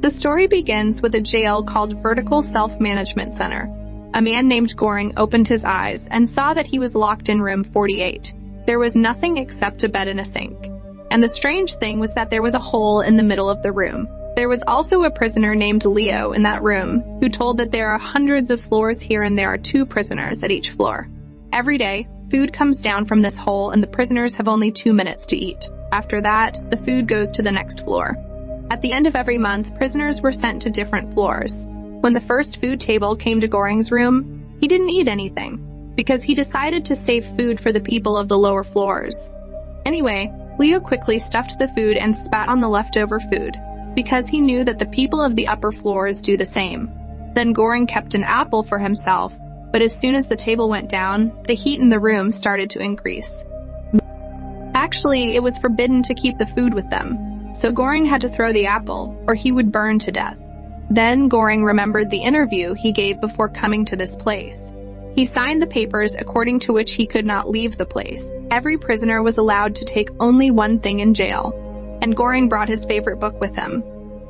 The story begins with a jail called Vertical Self-Management Center. A man named Goring opened his eyes and saw that he was locked in room 48. There was nothing except a bed and a sink. And the strange thing was that there was a hole in the middle of the room. There was also a prisoner named Leo in that room who told that there are hundreds of floors here and there are 2 prisoners at each floor. Every day, food comes down from this hole and the prisoners have only 2 minutes to eat. After that, the food goes to the next floor. At the end of every month, prisoners were sent to different floors. When the first food table came to Goring's room, he didn't eat anything because he decided to save food for the people of the lower floors. Anyway, Leo quickly stuffed the food and spat on the leftover food because he knew that the people of the upper floors do the same. Then Goring kept an apple for himself, but as soon as the table went down, the heat in the room started to increase. Actually, it was forbidden to keep the food with them, so Goring had to throw the apple, or he would burn to death. Then Goring remembered the interview he gave before coming to this place. He signed the papers according to which he could not leave the place. Every prisoner was allowed to take only one thing in jail, and Goring brought his favorite book with him.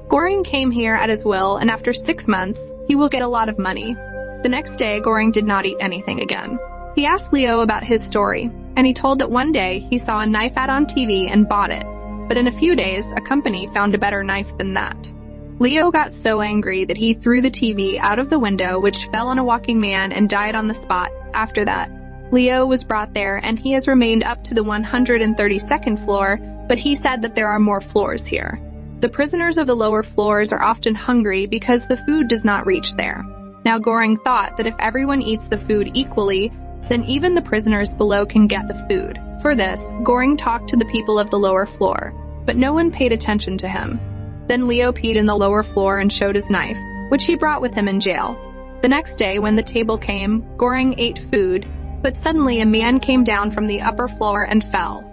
Goring came here at his will, and after 6 months, he will get a lot of money. The next day, Goring did not eat anything again. He asked Leo about his story, and he told that one day he saw a knife ad on TV and bought it. But in a few days, a company found a better knife than that. Leo got so angry that he threw the TV out of the window, which fell on a walking man and died on the spot. After that, Leo was brought there and he has remained up to the 132nd floor, but he said that there are more floors here. The prisoners of the lower floors are often hungry because the food does not reach there. Now Goring thought that if everyone eats the food equally, then even the prisoners below can get the food. For this, Goring talked to the people of the lower floor, but no one paid attention to him. Then Leo peed in the lower floor and showed his knife, which he brought with him in jail. The next day, when the table came, Goring ate food, but suddenly a man came down from the upper floor and fell.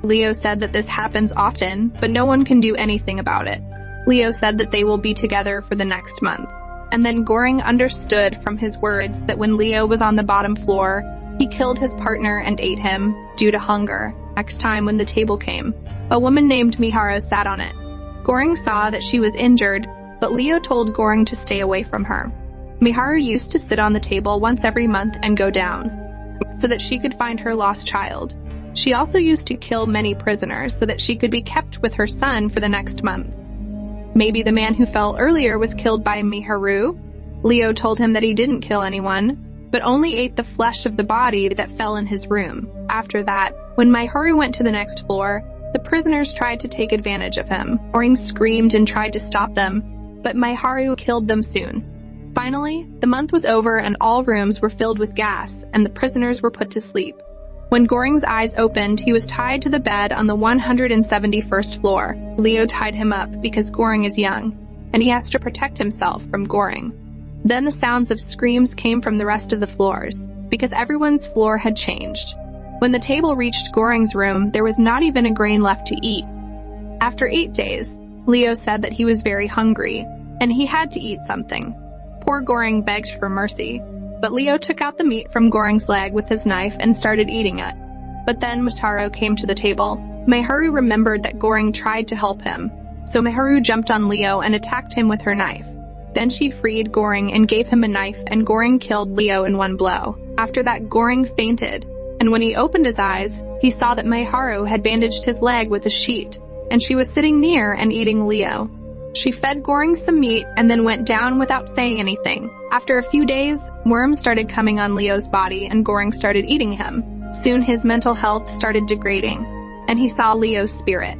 Leo said that this happens often, but no one can do anything about it. Leo said that they will be together for the next month. And then Goring understood from his words that when Leo was on the bottom floor, he killed his partner and ate him due to hunger. Next time when the table came, a woman named Miharu sat on it. Goring saw that she was injured, but Leo told Goring to stay away from her. Miharu used to sit on the table once every month and go down, so that she could find her lost child. She also used to kill many prisoners so that she could be kept with her son for the next month. Maybe the man who fell earlier was killed by Miharu? Leo told him that he didn't kill anyone, but only ate the flesh of the body that fell in his room. After that, when Miharu went to the next floor, the prisoners tried to take advantage of him. Goring screamed and tried to stop them, but Miharu killed them soon. Finally, the month was over and all rooms were filled with gas, and the prisoners were put to sleep. When Goring's eyes opened, he was tied to the bed on the 171st floor. Leo tied him up because Goring is young, and he has to protect himself from Goring. Then the sounds of screams came from the rest of the floors, because everyone's floor had changed. When the table reached Goring's room, there was not even a grain left to eat. After 8 days, Leo said that he was very hungry, and he had to eat something. Poor Goring begged for mercy, but Leo took out the meat from Goring's leg with his knife and started eating it. But then Miharu came to the table. Miharu remembered that Goring tried to help him, so Miharu jumped on Leo and attacked him with her knife. Then she freed Goring and gave him a knife, and Goring killed Leo in one blow. After that, Goring fainted, and when he opened his eyes, he saw that Miharu had bandaged his leg with a sheet, and she was sitting near and eating Leo. She fed Goring some meat and then went down without saying anything. After a few days, worms started coming on Leo's body and Goring started eating him. Soon his mental health started degrading, and he saw Leo's spirit.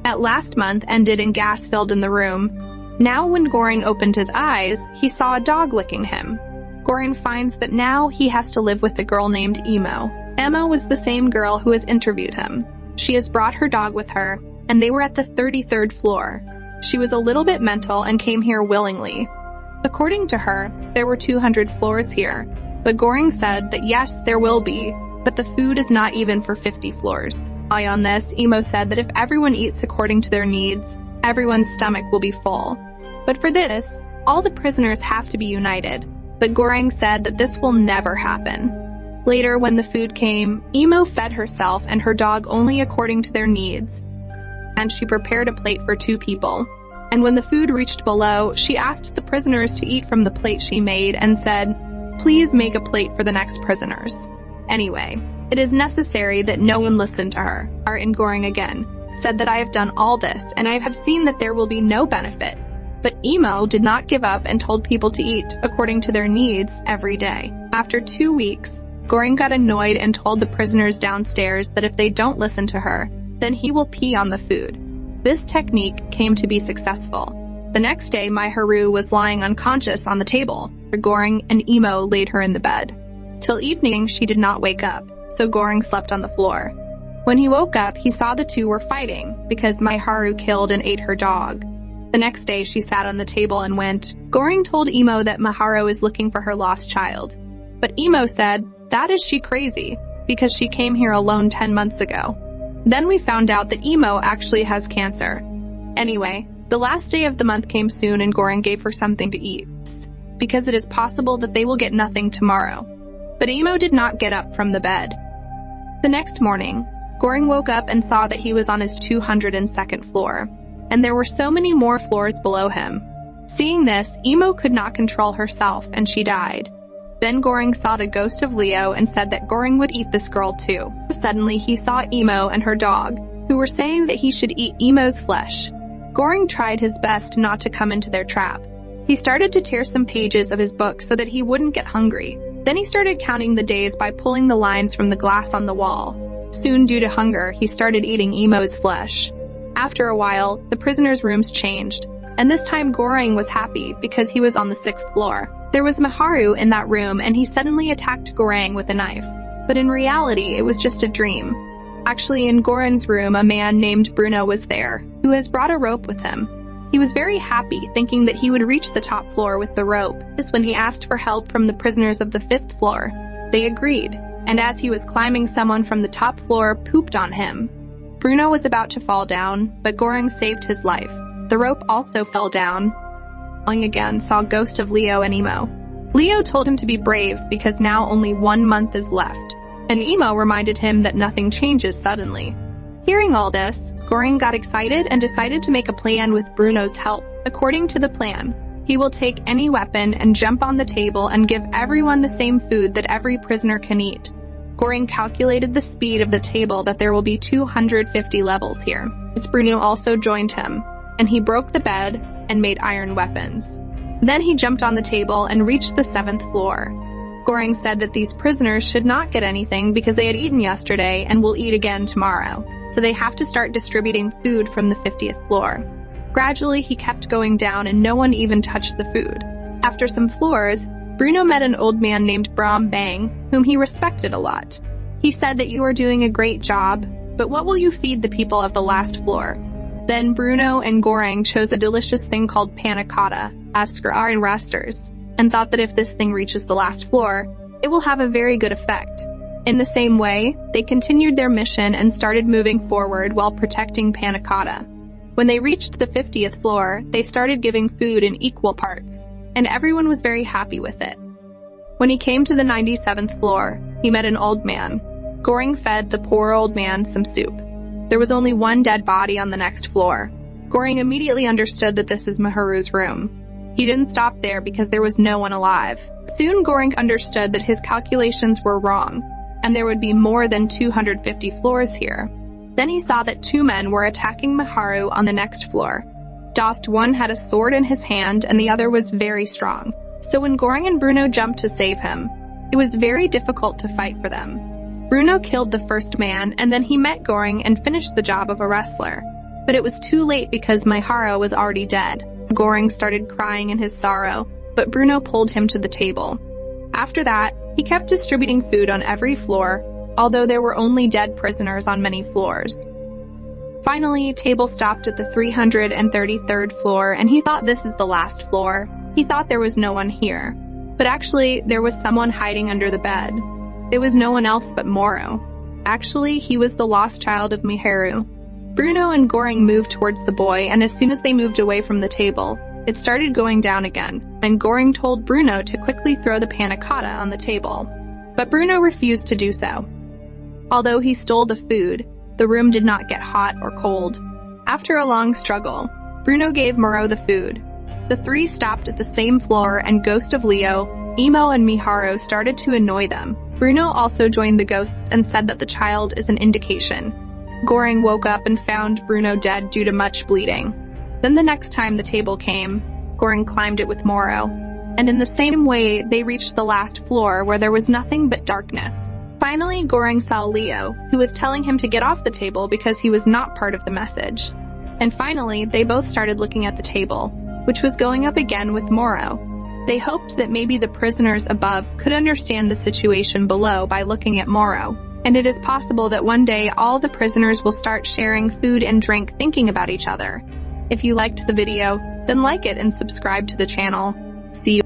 At last month ended and gas filled in the room. Now when Goring opened his eyes, he saw a dog licking him. Goring finds that now he has to live with a girl named Emo. Emma was the same girl who has interviewed him. She has brought her dog with her, and they were at the 33rd floor. She was a little bit mental and came here willingly. According to her, there were 200 floors here, but Goring said that yes, there will be, but the food is not even for 50 floors. On this, Emo said that if everyone eats according to their needs, everyone's stomach will be full. But for this, all the prisoners have to be united, but Goring said that this will never happen. Later, when the food came, Emo fed herself and her dog only according to their needs, and she prepared a plate for 2 people. And when the food reached below, she asked the prisoners to eat from the plate she made and said, "Please make a plate for the next prisoners." Anyway, it is necessary that no one listen to her. And Goring again said that I have done all this and I have seen that there will be no benefit. But Emo did not give up and told people to eat according to their needs every day. After 2 weeks, Goring got annoyed and told the prisoners downstairs that if they don't listen to her, then he will pee on the food. This technique came to be successful. The next day, Miharu was lying unconscious on the table. Goring and Emo laid her in the bed. Till evening, she did not wake up, so Goring slept on the floor. When he woke up, he saw the two were fighting because Miharu killed and ate her dog. The next day, she sat on the table and went. Goring told Emo that Miharu is looking for her lost child. But Emo said, "That is she crazy, because she came here alone 10 months ago." Then we found out that Emo actually has cancer. Anyway, the last day of the month came soon and Goring gave her something to eat, because it is possible that they will get nothing tomorrow. But Emo did not get up from the bed. The next morning, Goring woke up and saw that he was on his 202nd floor, and there were so many more floors below him. Seeing this, Emo could not control herself and she died. Then Goring saw the ghost of Leo and said that Goring would eat this girl too. Suddenly he saw Emo and her dog, who were saying that he should eat Emo's flesh. Goring tried his best not to come into their trap. He started to tear some pages of his book so that he wouldn't get hungry. Then he started counting the days by pulling the lines from the glass on the wall. Soon, due to hunger, he started eating Emo's flesh. After a while, the prisoners' rooms changed, and this time Goring was happy because he was on the 6th floor. There was Miharu in that room and he suddenly attacked Goring with a knife. But in reality, it was just a dream. Actually, in Goring's room, a man named Bruno was there, who has brought a rope with him. He was very happy, thinking that he would reach the top floor with the rope. This when he asked for help from the prisoners of the 5th floor. They agreed, and as he was climbing, someone from the top floor pooped on him. Bruno was about to fall down, but Goring saved his life. The rope also fell down. Goring again saw Ghost of Leo and Emo. Leo told him to be brave because now only 1 month is left, and Emo reminded him that nothing changes suddenly. Hearing all this, Goring got excited and decided to make a plan with Bruno's help. According to the plan, he will take any weapon and jump on the table and give everyone the same food that every prisoner can eat. Goring calculated the speed of the table that there will be 250 levels here. Bruno also joined him, and he broke the bed and made iron weapons. Then he jumped on the table and reached the 7th floor. Goring said that these prisoners should not get anything because they had eaten yesterday and will eat again tomorrow, so they have to start distributing food from the 50th floor. Gradually, he kept going down and no one even touched the food. After some floors, Bruno met an old man named Brahm Bang, whom he respected a lot. He said that you are doing a great job, but what will you feed the people of the last floor? Then Bruno and Goring chose a delicious thing called panna cotta, as for our investors, and thought that if this thing reaches the last floor, it will have a very good effect. In the same way, they continued their mission and started moving forward while protecting panna cotta. When they reached the 50th floor, they started giving food in equal parts, and everyone was very happy with it. When he came to the 97th floor, he met an old man. Goring fed the poor old man some soup. There was only one dead body on the next floor. Goring immediately understood that this is Miharu's room. He didn't stop there because there was no one alive. Soon Goring understood that his calculations were wrong, and there would be more than 250 floors here. Then he saw that 2 men were attacking Miharu on the next floor. One had a sword in his hand and the other was very strong. So when Goring and Bruno jumped to save him, it was very difficult to fight for them. Bruno killed the first man and then he met Goring and finished the job of a wrestler. But it was too late because Miharu was already dead. Goring started crying in his sorrow, but Bruno pulled him to the table. After that, he kept distributing food on every floor, although there were only dead prisoners on many floors. Finally, table stopped at the 333rd floor and he thought this is the last floor. He thought there was no one here, but actually there was someone hiding under the bed. It was no one else but Moro. Actually, he was the lost child of Miharu. Bruno and Goring moved towards the boy, and as soon as they moved away from the table, it started going down again, and Goring told Bruno to quickly throw the panna cotta on the table. But Bruno refused to do so. Although he stole the food, the room did not get hot or cold. After a long struggle, Bruno gave Moreau the food. The three stopped at the same floor, and Ghost of Leo, Emo, and Miharu started to annoy them. Bruno also joined the ghosts and said that the child is an indication. Goring woke up and found Bruno dead due to much bleeding. Then the next time the table came, Goring climbed it with Moreau. And in the same way, they reached the last floor where there was nothing but darkness. Finally, Goring saw Leo, who was telling him to get off the table because he was not part of the message. And finally, they both started looking at the table, which was going up again with Moreau. They hoped that maybe the prisoners above could understand the situation below by looking at Moreau. And it is possible that one day all the prisoners will start sharing food and drink thinking about each other. If you liked the video, then like it and subscribe to the channel. See you.